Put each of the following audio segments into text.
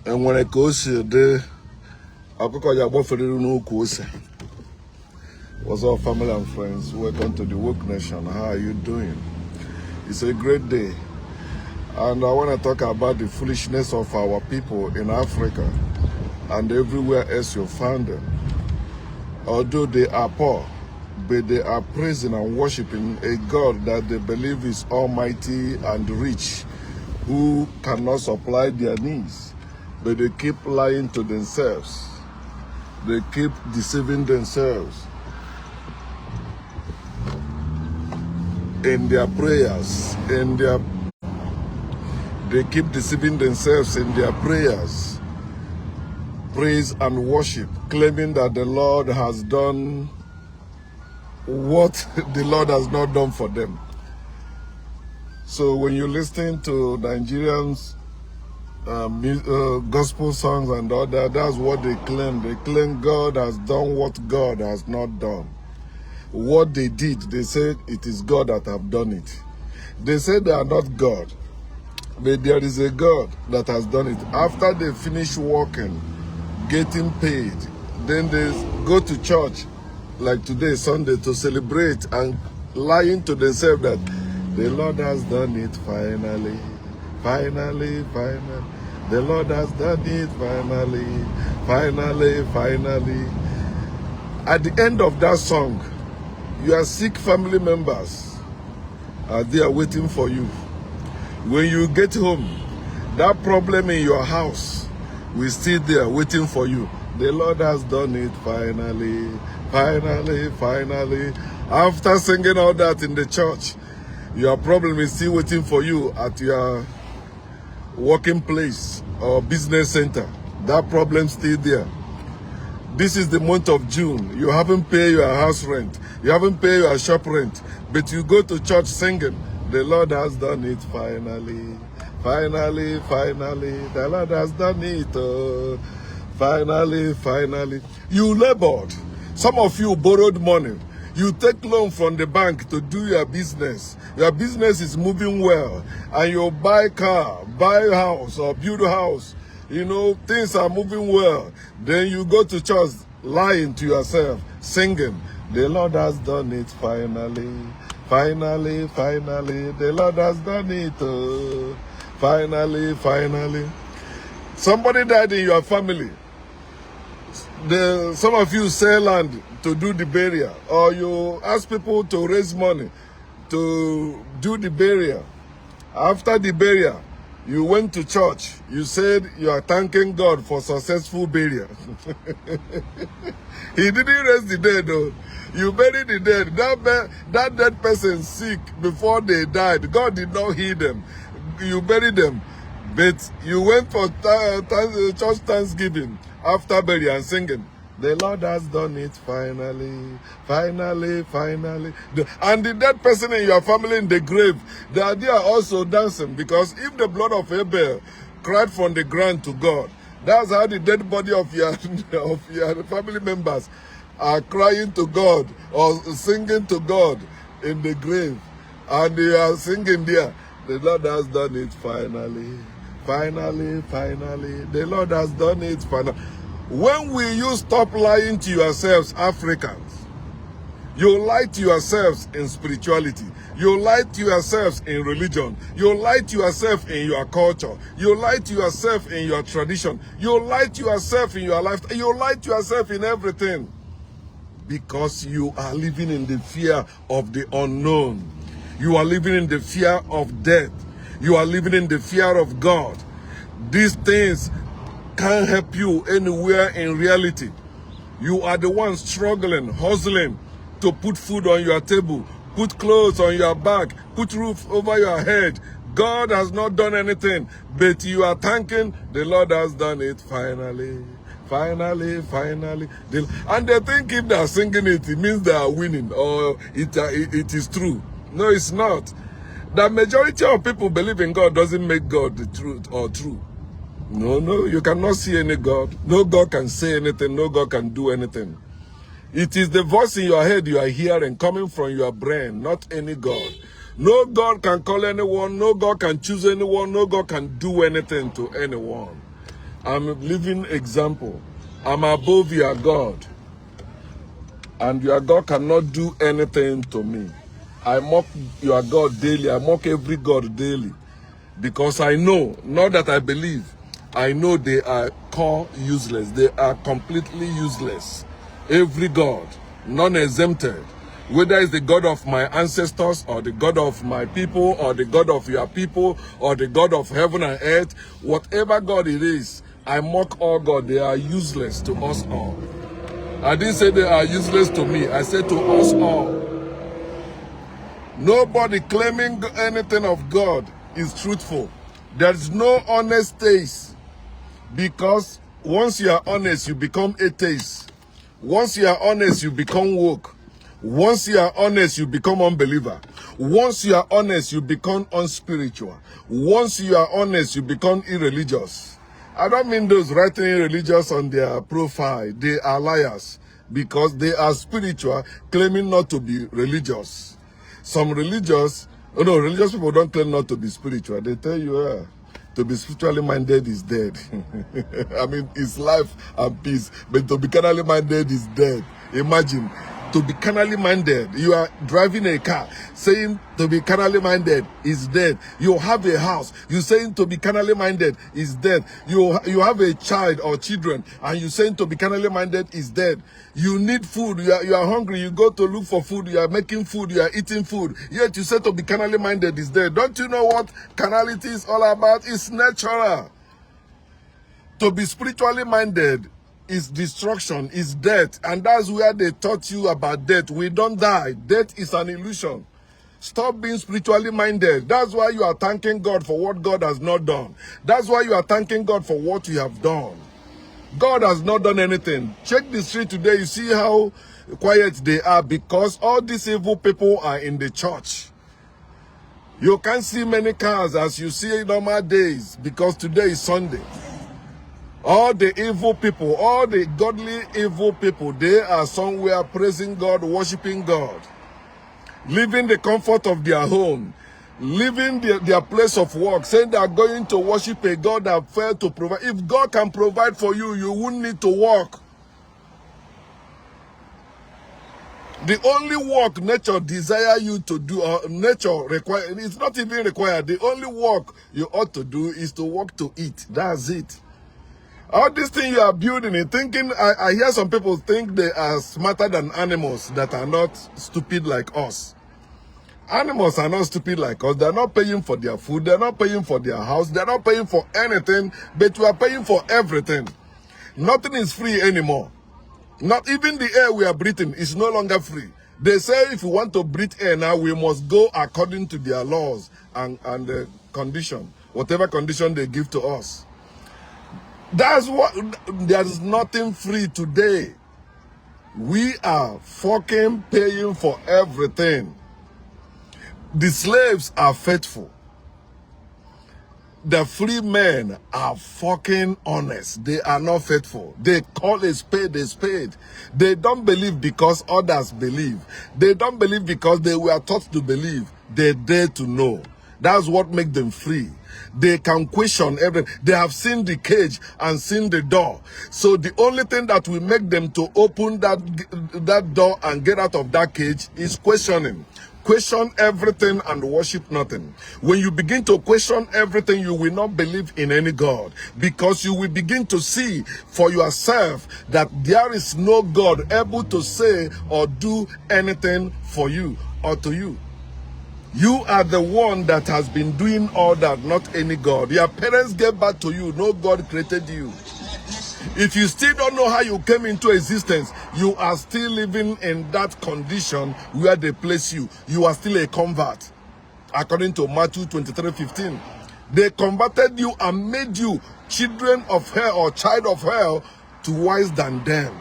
And when I go see the Akokoya Bofferu no Kose. What's up, family and friends? Welcome to the Woke Nation. How are you doing? It's a great day. And I want to talk about the foolishness of our people in Africa and everywhere else you find them. Although they are poor, but they are praising and worshiping a God that they believe is almighty and rich, who cannot supply their needs. But they keep lying to themselves. They keep deceiving themselves in their prayers, they keep deceiving themselves in their prayers, praise and worship, claiming that the Lord has done what the Lord has not done for them. So when you listen to Nigerians gospel songs and all that, that's what they claim. They claim God has done what God has not done. What they did, they said it is God that have done it. They said they are not God, but there is a God that has done it. After they finish working, getting paid, then they go to church, like today, Sunday, to celebrate and lying to themselves that the Lord has done it finally, finally, finally. The Lord has done it finally, finally, finally. At the end of that song, your sick family members are there waiting for you. When you get home, that problem in your house will still there waiting for you. The Lord has done it finally, finally, finally. After singing all that in the church, your problem is still waiting for you at your working place or business center. That problem still there. This is the month of June. You haven't paid your house rent. You haven't paid your shop rent. But you go to church singing, the Lord has done it finally. Finally, finally. The Lord has done it. Finally, finally. You labored. Some of you borrowed money. You take loan from the bank to do your business. Your business is moving well. And you buy car, buy house, or build a house. You know, things are moving well. Then you go to church lying to yourself, singing, the Lord has done it finally, finally, finally. The Lord has done it, finally, finally. Somebody died in your family. Some of you sell land to do the burial, or you ask people to raise money to do the burial. After the burial, you went to church. You said you are thanking God for successful burial. He didn't raise the dead, though. You buried the dead. That dead person sick before they died. God did not heal them. You buried them. But you went for church thanksgiving after burial and singing, the Lord has done it finally, finally, finally. And the dead person in your family in the grave, they are there also dancing, because if the blood of Abel cried from the ground to God, that's how the dead body of your family members are crying to God or singing to God in the grave. And they are singing there, the Lord has done it finally, finally, finally. The Lord has done it finally. When will you stop lying to yourselves, Africans? You lie to yourselves in spirituality. You lie to yourselves in religion. You lie to yourself in your culture. You lie to yourself in your tradition. You lie to yourself in your life. You lie to yourself in everything. Because you are living in the fear of the unknown. You are living in the fear of death. You are living in the fear of God. These things can't help you anywhere in reality. You are the one struggling, hustling to put food on your table, put clothes on your back, put roof over your head. God has not done anything, but you are thanking the Lord has done it finally, finally, finally. And they think if they are singing it, it means they are winning, or it is true. No, it's not. The majority of people believe in God doesn't make God the truth or true. No, you cannot see any God. No God can say anything. No God can do anything. It is the voice in your head you are hearing coming from your brain, not any God. No God can call anyone. No God can choose anyone. No God can do anything to anyone. I'm a living example. I'm above your God. And your God cannot do anything to me. I mock your God daily. I mock every God daily. Because I know, not that I believe, I know they are core useless. They are completely useless. Every God, non-exempted. Whether it's the God of my ancestors, or the God of my people, or the God of your people, or the God of heaven and earth, whatever God it is, I mock all God. They are useless to us all. I didn't say they are useless to me. I said to us all. Nobody claiming anything of God is truthful. There is no honest taste. Because once you are honest, you become atheist. Once you are honest, you become woke. Once you are honest, you become unbeliever. Once you are honest, you become unspiritual. Once you are honest, you become irreligious. I don't mean those writing irreligious on their profile. They are liars because they are spiritual, claiming not to be religious. Some religious people don't claim not to be spiritual. They tell you, to be spiritually minded is dead. I mean, it's life and peace. But to be carnally minded is dead. Imagine, to be carnally minded, you are driving a car, saying to be carnally minded is dead. You have a house, you saying to be carnally minded is dead. You have a child or children, and you saying to be carnally minded is dead. You need food, you are hungry, you go to look for food, you are making food, you are eating food, yet you say to be carnally minded is dead. Don't you know what carnality is all about? It's natural. To be spiritually minded is destruction, is death, and that's where they taught you about death. We don't die. Death is an illusion. Stop being spiritually minded. That's why you are thanking God for what God has not done. That's why you are thanking God for what you have done. God has not done anything. Check the street today, you see how quiet they are because all these evil people are in the church. You can't see many cars as you see in normal days because today is Sunday. All the evil people, all the godly evil people, they are somewhere praising God, worshiping God, living the comfort of their home, leaving their place of work, saying they are going to worship a God that failed to provide. If God can provide for you, you wouldn't need to work. The only work nature desire you to do, or nature require, it's not even required. The only work you ought to do is to work to eat. That's it. All this thing you are building and thinking, I hear some people think they are smarter than animals that are not stupid like us. Animals are not stupid like us. They're not paying for their food. They're not paying for their house. They're not paying for anything, but we are paying for everything. Nothing is free anymore. Not even the air we are breathing is no longer free. They say if we want to breathe air now, we must go according to their laws and the condition, whatever condition they give to us. That's what, there is nothing free today. We are fucking paying for everything. The slaves are faithful. The free men are fucking honest. They are not faithful. They call a spade a spade. They don't believe because others believe. They don't believe because they were taught to believe. They dare to know. That's what makes them free. They can question everything. They have seen the cage and seen the door. So the only thing that will make them to open that door and get out of that cage is questioning. Question everything and worship nothing. When you begin to question everything, you will not believe in any God, because you will begin to see for yourself that there is no God able to say or do anything for you or to you. You are the one that has been doing all that, not any God. Your parents gave birth to you. No God created you. If you still don't know how you came into existence, you are still living in that condition where they place you. You are still a convert. According to Matthew 23:15. They converted you and made you children of hell or child of hell to wise than them.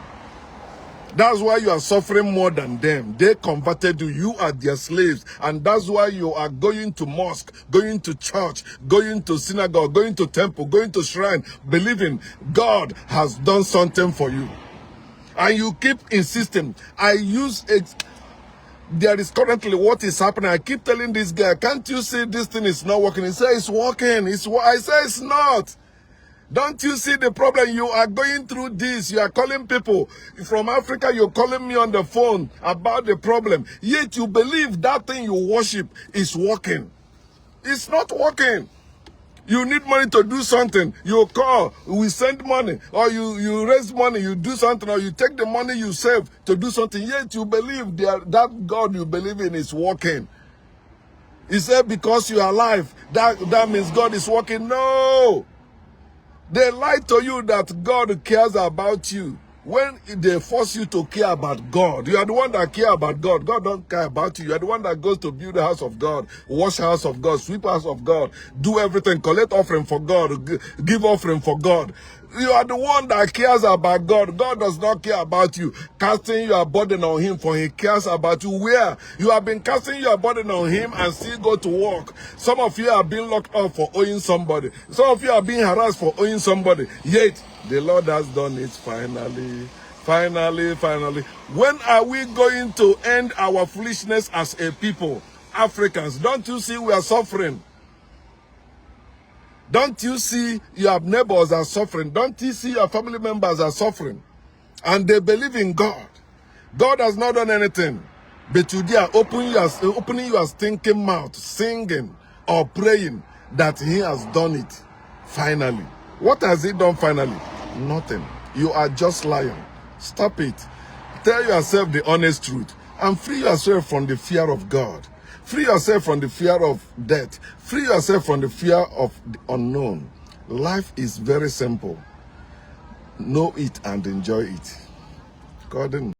That's why you are suffering more than them. They converted you. You are their slaves. And that's why you are going to mosque, going to church, going to synagogue, going to temple, going to shrine, believing God has done something for you. And you keep insisting. There is currently what is happening. I keep telling this guy, can't you see this thing is not working? He says it's working. I say it's not. Don't you see the problem? You are going through this. You are calling people from Africa. You're calling me on the phone about the problem. Yet you believe that thing you worship is working. It's not working. You need money to do something. You call, we send money. Or you raise money, you do something. Or you take the money you save to do something. Yet you believe that God you believe in is working. He said because you are alive, that means God is working. No. They lie to you that God cares about you. When they force you to care about God, you are the one that care about God. God don't care about you. You are the one that goes to build the house of God, wash the house of God, sweep the house of God, do everything, collect offering for God, give offering for God. You are the one that cares about God. God does not care about you. Casting your burden on him, for he cares about you. Where? You have been casting your burden on him and still go to work. Some of you are being locked up for owing somebody. Some of you are being harassed for owing somebody. Yet, the Lord has done it finally. Finally. When are we going to end our foolishness as a people? Africans, don't you see we are suffering? Don't you see your neighbors are suffering? Don't you see your family members are suffering? And they believe in God. God has not done anything. But today are opening your stinking mouth, singing or praying that he has done it finally. What has he done finally? Nothing. You are just lying. Stop it. Tell yourself the honest truth and free yourself from the fear of God. Free yourself from the fear of death. Free yourself from the fear of the unknown. Life is very simple. Know it and enjoy it. God